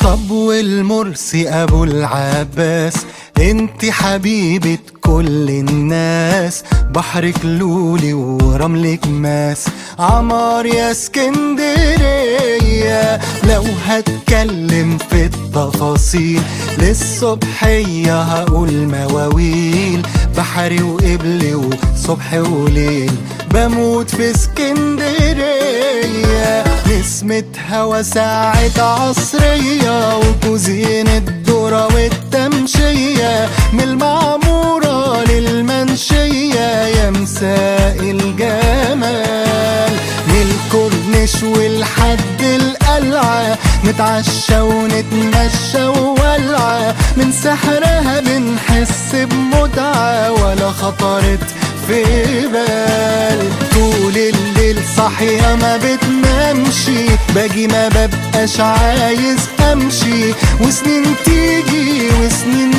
طب والمرسي ابو العباس، انتي حبيبة كل الناس، بحرك لولي ورملك ماس، عمار يا اسكندرية. لو هتكلم في التفاصيل للصبحية هقول مواويل، بحري وقبلي وصبح وليل، بموت في اسكندرية. نسمة هوا ساعة عصرية، وكوزين الذرة والتمشية، من المعمورة للمنشية يا مساء الجمال. من الكورنيش والحد القلعة، نتعشى ونتمشى وولعة، من سحرها بنحس بمتعة ولا خطرت في بال. طول الليل صاحية ما بتنامشي، باجي ما ببقاش عايز امشي، وسنين تيجي وسنين